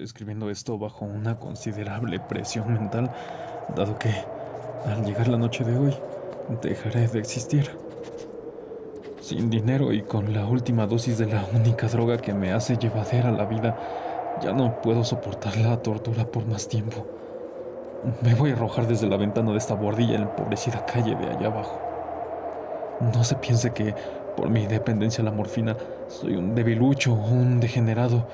Estoy escribiendo esto bajo una considerable presión mental, dado que, al llegar la noche de hoy, dejaré de existir. Sin dinero y con la última dosis de la única droga que me hace llevadera la vida, ya no puedo soportar la tortura por más tiempo. Me voy a arrojar desde la ventana de esta buhardilla en la empobrecida calle de allá abajo. No se piense que, por mi dependencia a la morfina, soy un debilucho o un degenerado.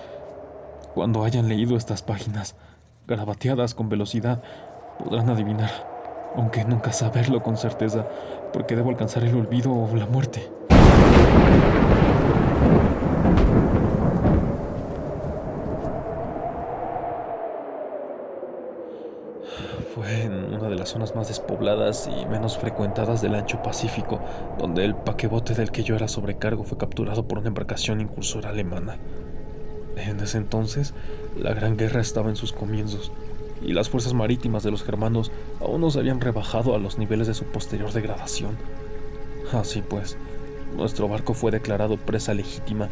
Cuando hayan leído estas páginas, garabateadas con velocidad, podrán adivinar, aunque nunca saberlo con certeza, porque debo alcanzar el olvido o la muerte. Fue en una de las zonas más despobladas y menos frecuentadas del ancho Pacífico, donde el paquebote del que yo era sobrecargo fue capturado por una embarcación incursora alemana. En ese entonces, la Gran Guerra estaba en sus comienzos, y las fuerzas marítimas de los germanos aún no se habían rebajado a los niveles de su posterior degradación. Así pues, nuestro barco fue declarado presa legítima,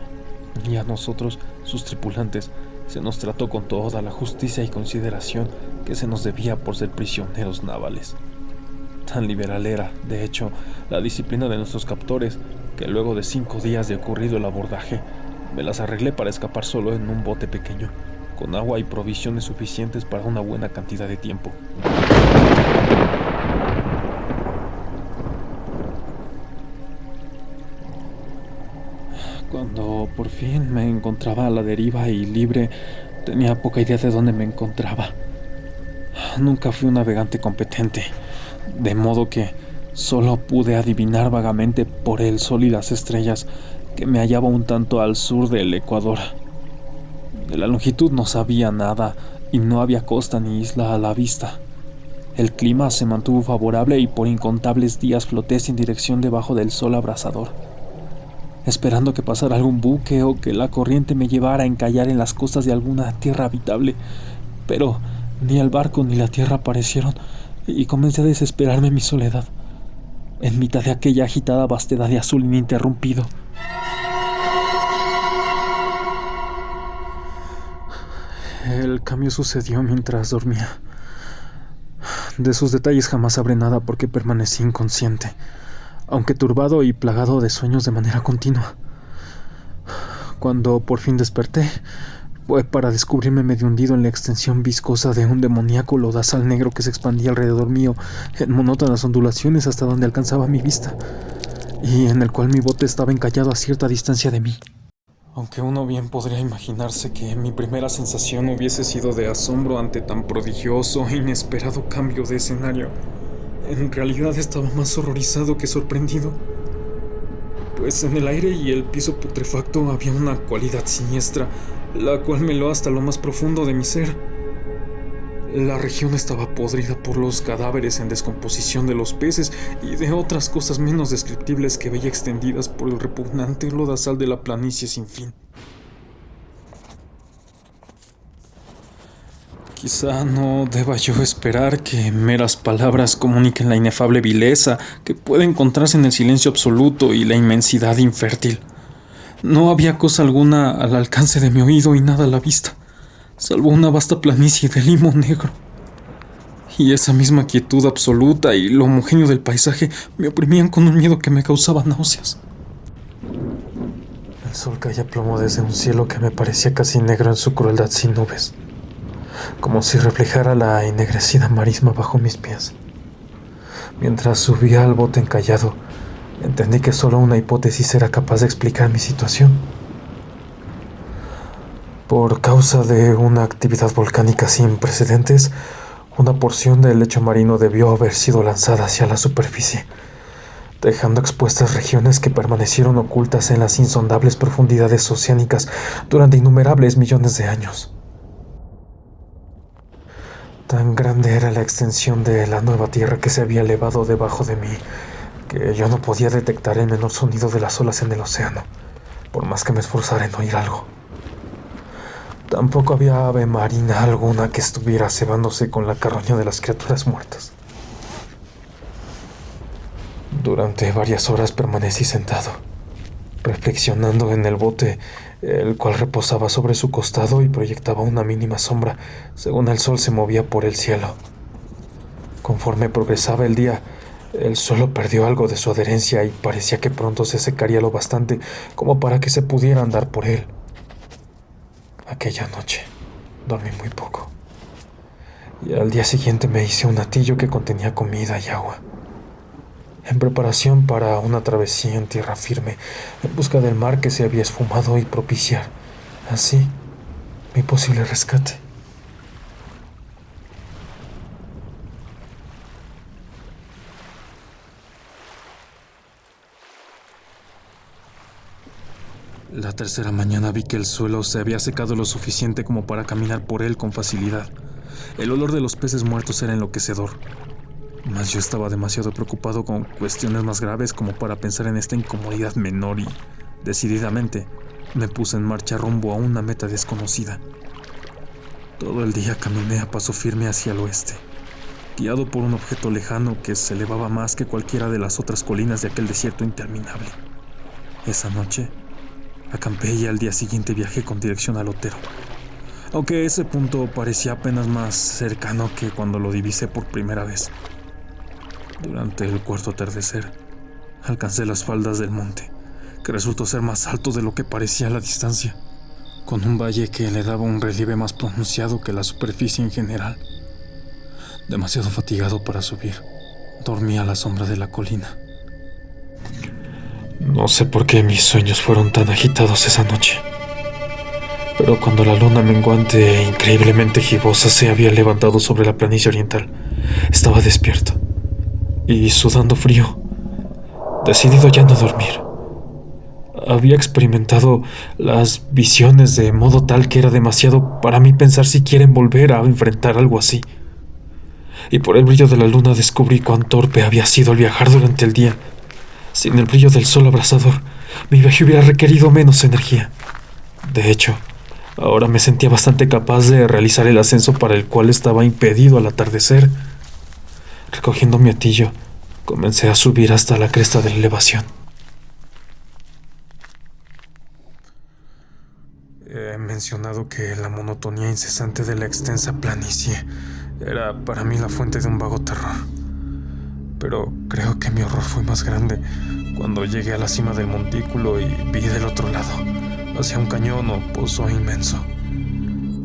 y a nosotros, sus tripulantes, se nos trató con toda la justicia y consideración que se nos debía por ser prisioneros navales. Tan liberal era, de hecho, la disciplina de nuestros captores, que luego de 5 días de ocurrido el abordaje, me las arreglé para escapar solo en un bote pequeño, con agua y provisiones suficientes para una buena cantidad de tiempo. Cuando por fin me encontraba a la deriva y libre, tenía poca idea de dónde me encontraba. Nunca fui un navegante competente, de modo que solo pude adivinar vagamente por el sol y las estrellas que me hallaba un tanto al sur del Ecuador. De la longitud no sabía nada y no había costa ni isla a la vista. El clima se mantuvo favorable y por incontables días floté sin dirección debajo del sol abrasador, esperando que pasara algún buque o que la corriente me llevara a encallar en las costas de alguna tierra habitable, pero ni el barco ni la tierra aparecieron y comencé a desesperarme en mi soledad, en mitad de aquella agitada vastedad de azul ininterrumpido. El cambio sucedió mientras dormía. De sus detalles jamás sabré nada porque permanecí inconsciente, aunque turbado y plagado de sueños de manera continua. Cuando por fin desperté, fue para descubrirme medio hundido en la extensión viscosa de un demoníaco lodazal negro que se expandía alrededor mío en monótonas ondulaciones hasta donde alcanzaba mi vista, y en el cual mi bote estaba encallado a cierta distancia de mí. Aunque uno bien podría imaginarse que mi primera sensación hubiese sido de asombro ante tan prodigioso e inesperado cambio de escenario, en realidad estaba más horrorizado que sorprendido, pues en el aire y el piso putrefacto había una cualidad siniestra, la cual me heló hasta lo más profundo de mi ser. La región estaba podrida por los cadáveres en descomposición de los peces y de otras cosas menos descriptibles que veía extendidas por el repugnante lodazal de la planicie sin fin. Quizá no deba yo esperar que meras palabras comuniquen la inefable vileza que puede encontrarse en el silencio absoluto y la inmensidad infértil. No había cosa alguna al alcance de mi oído y nada a la vista, salvo una vasta planicie de limo negro. Y esa misma quietud absoluta y lo homogéneo del paisaje me oprimían con un miedo que me causaba náuseas. El sol caía a plomo desde un cielo que me parecía casi negro en su crueldad sin nubes, como si reflejara la ennegrecida marisma bajo mis pies. Mientras subía al bote encallado, entendí que solo una hipótesis era capaz de explicar mi situación. Por causa de una actividad volcánica sin precedentes, una porción del lecho marino debió haber sido lanzada hacia la superficie, dejando expuestas regiones que permanecieron ocultas en las insondables profundidades oceánicas durante innumerables millones de años. Tan grande era la extensión de la nueva tierra que se había elevado debajo de mí, que yo no podía detectar el menor sonido de las olas en el océano, por más que me esforzara en oír algo. Tampoco había ave marina alguna que estuviera cebándose con la carroña de las criaturas muertas. Durante varias horas permanecí sentado, reflexionando en el bote, el cual reposaba sobre su costado y proyectaba una mínima sombra según el sol se movía por el cielo. Conforme progresaba el día, el suelo perdió algo de su adherencia y parecía que pronto se secaría lo bastante como para que se pudiera andar por él. Aquella noche dormí muy poco, y al día siguiente me hice un atillo que contenía comida y agua, en preparación para una travesía en tierra firme, en busca del mar que se había esfumado y propiciar, así, mi posible rescate. La tercera mañana vi que el suelo se había secado lo suficiente como para caminar por él con facilidad. El olor de los peces muertos era enloquecedor, mas yo estaba demasiado preocupado con cuestiones más graves como para pensar en esta incomodidad menor y, decididamente, me puse en marcha rumbo a una meta desconocida. Todo el día caminé a paso firme hacia el oeste, guiado por un objeto lejano que se elevaba más que cualquiera de las otras colinas de aquel desierto interminable. Esa noche acampé y al día siguiente viajé con dirección al Otero, aunque ese punto parecía apenas más cercano que cuando lo divisé por primera vez. Durante el cuarto atardecer, alcancé las faldas del monte, que resultó ser más alto de lo que parecía a la distancia, con un valle que le daba un relieve más pronunciado que la superficie en general. Demasiado fatigado para subir, dormí a la sombra de la colina. No sé por qué mis sueños fueron tan agitados esa noche, pero cuando la luna menguante e increíblemente gibosa se había levantado sobre la planicie oriental, estaba despierto y sudando frío, decidido ya no dormir. Había experimentado las visiones de modo tal que era demasiado para mí pensar siquiera en volver a enfrentar algo así. Y por el brillo de la luna descubrí cuán torpe había sido el viajar durante el día. Sin el brillo del sol abrasador, mi viaje hubiera requerido menos energía. De hecho, ahora me sentía bastante capaz de realizar el ascenso para el cual estaba impedido al atardecer. Recogiendo mi atillo, comencé a subir hasta la cresta de la elevación. He mencionado que la monotonía incesante de la extensa planicie era para mí la fuente de un vago terror. Pero creo que mi horror fue más grande cuando llegué a la cima del montículo y vi del otro lado, hacia un cañón o pozo inmenso.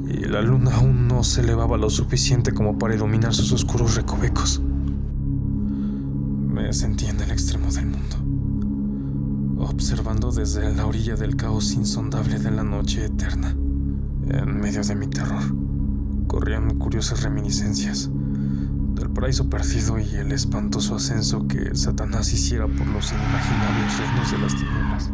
Y la luna aún no se elevaba lo suficiente como para iluminar sus oscuros recovecos. Me sentí en el extremo del mundo, observando desde la orilla del caos insondable de la noche eterna. En medio de mi terror, corrían curiosas reminiscencias del paraíso perdido y el espantoso ascenso que Satanás hiciera por los inimaginables reinos de las tinieblas.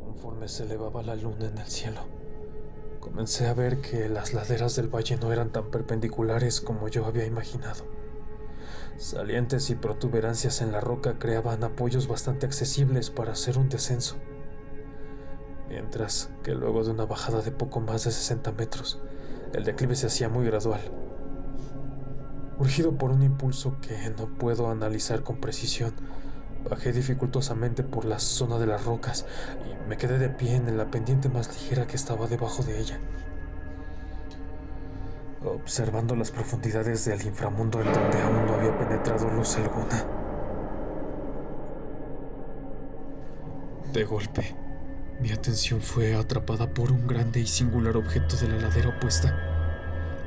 Conforme se elevaba la luna en el cielo, comencé a ver que las laderas del valle no eran tan perpendiculares como yo había imaginado. Salientes y protuberancias en la roca creaban apoyos bastante accesibles para hacer un descenso, mientras que luego de una bajada de poco más de 60 metros, el declive se hacía muy gradual. Urgido por un impulso que no puedo analizar con precisión, bajé dificultosamente por la zona de las rocas y me quedé de pie en la pendiente más ligera que estaba debajo de ella, observando las profundidades del inframundo en donde aún no había penetrado luz alguna. De golpe, mi atención fue atrapada por un grande y singular objeto de la ladera opuesta,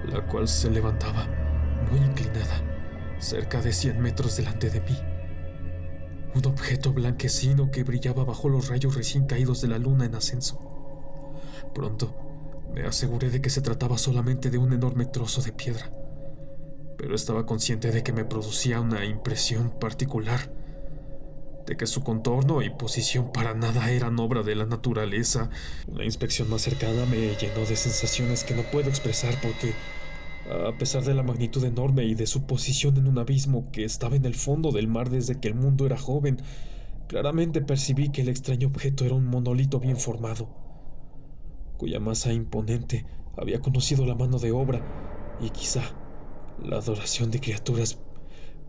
la cual se levantaba, muy inclinada, cerca de 100 metros delante de mí. Un objeto blanquecino que brillaba bajo los rayos recién caídos de la luna en ascenso. Pronto me aseguré de que se trataba solamente de un enorme trozo de piedra, pero estaba consciente de que me producía una impresión particular, de que su contorno y posición para nada eran obra de la naturaleza. Una inspección más cercana me llenó de sensaciones que no puedo expresar porque, a pesar de la magnitud enorme y de su posición en un abismo que estaba en el fondo del mar desde que el mundo era joven, claramente percibí que el extraño objeto era un monolito bien formado, cuya masa imponente había conocido la mano de obra y quizá La adoración de criaturas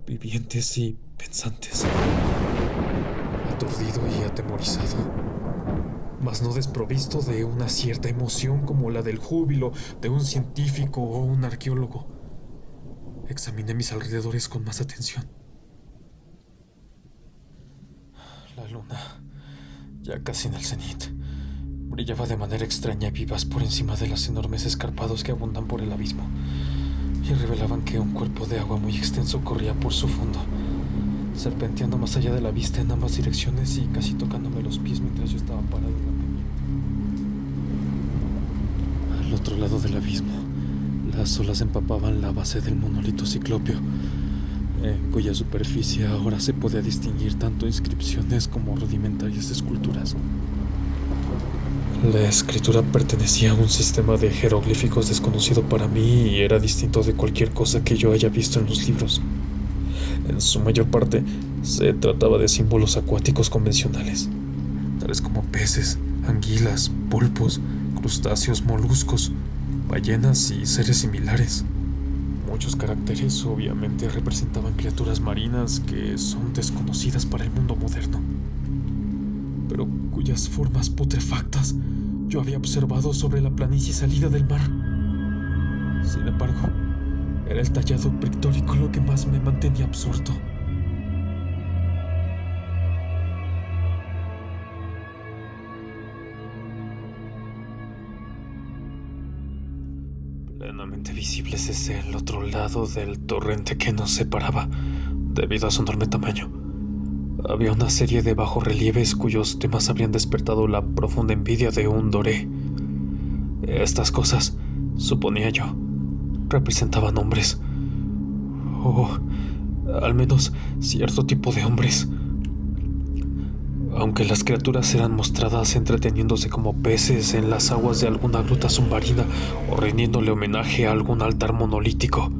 vivientes y pensantes. Aturdido y atemorizado, mas no desprovisto de una cierta emoción como la del júbilo de un científico o un arqueólogo, examiné mis alrededores con más atención. La luna, ya casi en el cenit, brillaba de manera extraña y vivaz por encima de los enormes escarpados que abundan por el abismo, y revelaban que un cuerpo de agua muy extenso corría por su fondo, serpenteando más allá de la vista en ambas direcciones y casi tocándome los pies mientras yo estaba parado en la pendiente. Al otro lado del abismo, las olas empapaban la base del monolito ciclópeo, en cuya superficie ahora se podía distinguir tanto inscripciones como rudimentarias esculturas. La escritura pertenecía a un sistema de jeroglíficos desconocido para mí y era distinto de cualquier cosa que yo haya visto en los libros. En su mayor parte, se trataba de símbolos acuáticos convencionales, tales como peces, anguilas, pulpos, crustáceos, moluscos, ballenas y seres similares. Muchos caracteres obviamente representaban criaturas marinas que son desconocidas para el mundo moderno, pero cuyas formas putrefactas yo había observado sobre la planicie salida del mar. Sin embargo, era el tallado pictórico lo que más me mantenía absorto. Plenamente visibles desde el otro lado del torrente que nos separaba, debido a su enorme tamaño, había una serie de bajorrelieves cuyos temas habrían despertado la profunda envidia de un doré. Estas cosas, suponía yo, representaban hombres, o al menos cierto tipo de hombres. Aunque las criaturas eran mostradas entreteniéndose como peces en las aguas de alguna gruta submarina o rindiéndole homenaje a algún altar monolítico,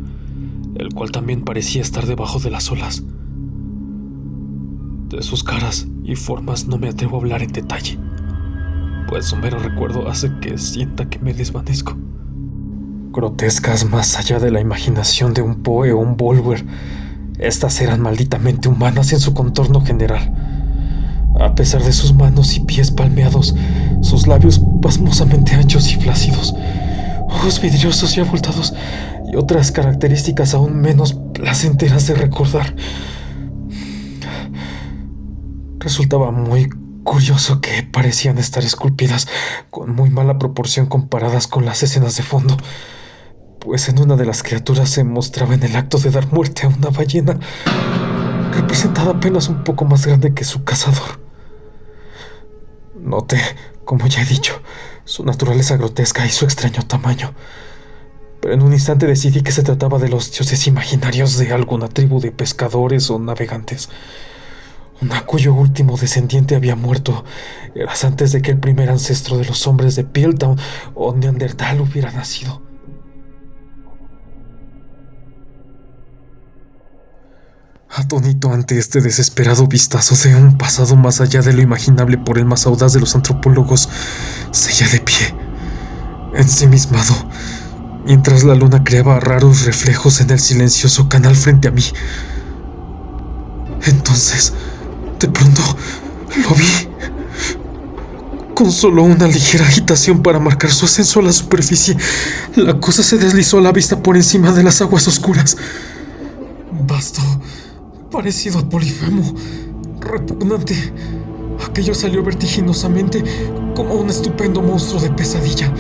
el cual también parecía estar debajo de las olas. De sus caras y formas no me atrevo a hablar en detalle, pues su mero recuerdo hace que sienta que me desvanezco. Grotescas más allá de la imaginación de un Poe o un Bulwer, estas eran malditamente humanas en su contorno general. A pesar de sus manos y pies palmeados, sus labios pasmosamente anchos y flácidos, ojos vidriosos y abultados, y otras características aún menos placenteras de recordar. Resultaba muy curioso que parecían estar esculpidas con muy mala proporción comparadas con las escenas de fondo, pues en una de las criaturas se mostraba en el acto de dar muerte a una ballena, representada apenas un poco más grande que su cazador. Noté, como ya he dicho, su naturaleza grotesca y su extraño tamaño, pero en un instante decidí que se trataba de los dioses imaginarios de alguna tribu de pescadores o navegantes, una cuyo último descendiente había muerto eras antes de que el primer ancestro de los hombres de Piltdown o Neandertal hubiera nacido. Atónito ante este desesperado vistazo de un pasado más allá de lo imaginable por el más audaz de los antropólogos, seguía de pie, ensimismado, mientras la luna creaba raros reflejos en el silencioso canal frente a mí. Entonces, de pronto, lo vi. Con solo una ligera agitación para marcar su ascenso a la superficie, la cosa se deslizó a la vista por encima de las aguas oscuras. Vasto, parecido a Polifemo, repugnante. Aquello salió vertiginosamente como un estupendo monstruo de pesadilla,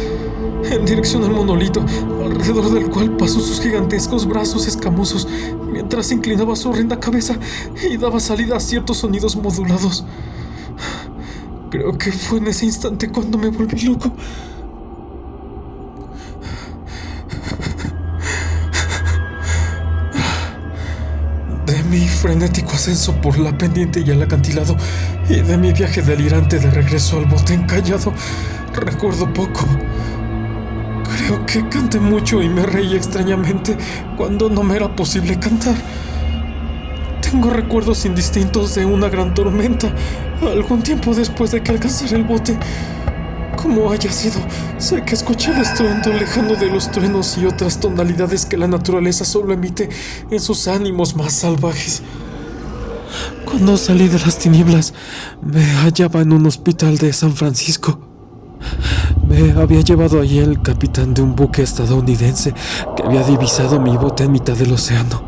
en dirección al monolito, alrededor del cual pasó sus gigantescos brazos escamosos, mientras inclinaba su horrenda cabeza y daba salida a ciertos sonidos modulados. Creo que fue en ese instante cuando me volví loco. De mi frenético ascenso por la pendiente y el acantilado, y de mi viaje delirante de regreso al bote encallado, recuerdo poco. Creo que canté mucho y me reí extrañamente cuando no me era posible cantar. Tengo recuerdos indistintos de una gran tormenta, algún tiempo después de que alcanzara el bote, Como haya sido, sé que escuché el estruendo lejano de los truenos y otras tonalidades que la naturaleza solo emite en sus ánimos más salvajes. Cuando salí de las tinieblas, me hallaba en un hospital de San Francisco. Me había llevado allí el capitán de un buque estadounidense que había divisado mi bote en mitad del océano.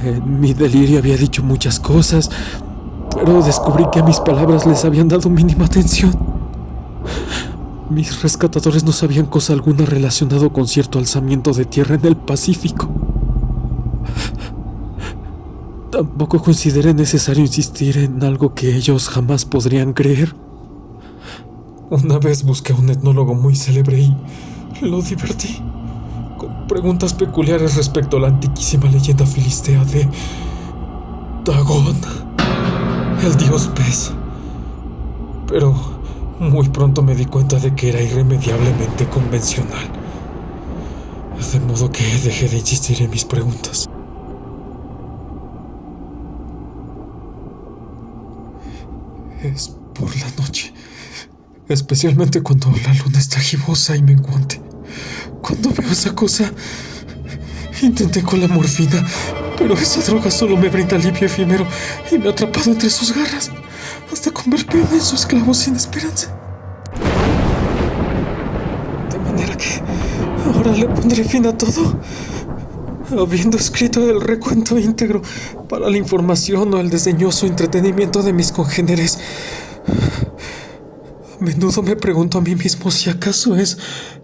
En mi delirio había dicho muchas cosas, pero descubrí que a mis palabras les habían dado mínima atención. Mis rescatadores no sabían cosa alguna relacionado con cierto alzamiento de tierra en el Pacífico. Tampoco consideré necesario insistir en algo que ellos jamás podrían creer. Una vez busqué a un etnólogo muy célebre y lo divertí con preguntas peculiares respecto a la antiquísima leyenda filistea de Dagón, el dios pez. Pero muy pronto me di cuenta de que era irremediablemente convencional, de modo que dejé de insistir en mis preguntas. Es por la noche, especialmente cuando la luna está gibosa y menguante. Cuando veo esa cosa, intenté con la morfina, pero esa droga solo me brinda alivio efímero y me ha atrapado entre sus garras, hasta convertirme en su esclavo sin esperanza. De manera que ahora le pondré fin a todo, habiendo escrito el recuento íntegro para la información o el desdeñoso entretenimiento de mis congéneres. A menudo me pregunto a mí mismo si acaso es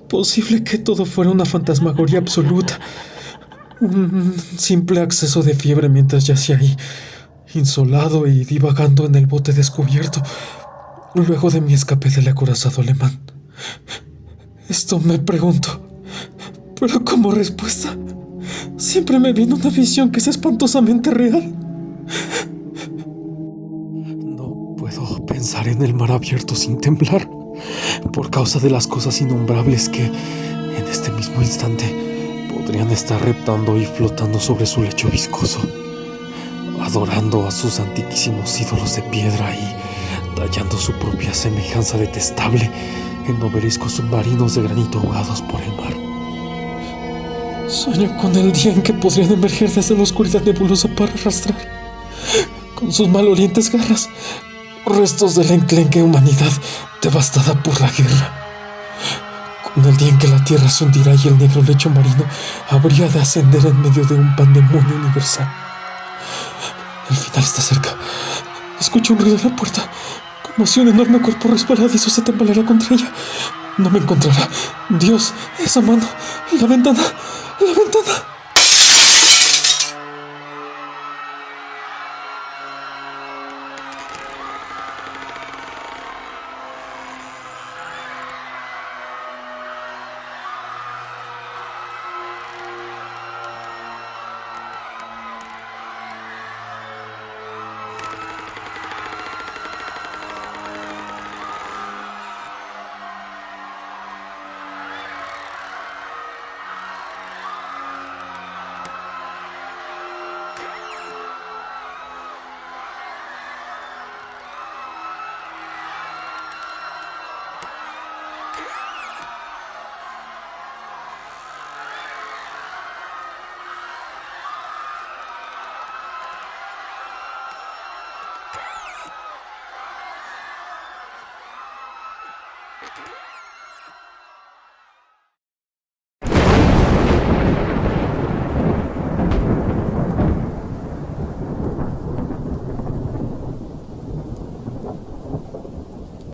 posible que todo fuera una fantasmagoria absoluta, un simple acceso de fiebre mientras yacía ahí, insolado y divagando en el bote descubierto, luego de mi escape del acorazado alemán. Esto me pregunto, pero como respuesta, siempre me viene una visión que es espantosamente real. No puedo pensar en el mar abierto sin temblar, por causa de las cosas innombrables que, en este mismo instante, podrían estar reptando y flotando sobre su lecho viscoso, adorando a sus antiquísimos ídolos de piedra y tallando su propia semejanza detestable en obeliscos submarinos de granito ahogados por el mar. Sueño con el día en que podrían emerger desde la oscuridad nebulosa para arrastrar, con sus malolientes garras, restos de la enclenque humanidad devastada por la guerra. Con el día en que la tierra se hundirá y el negro lecho marino habría de ascender en medio de un pandemonio universal. El final está cerca. Escucho un ruido en la puerta, como si un enorme cuerpo resbaladizo se tambaleara contra ella. No me encontrará. Dios, esa mano, la ventana.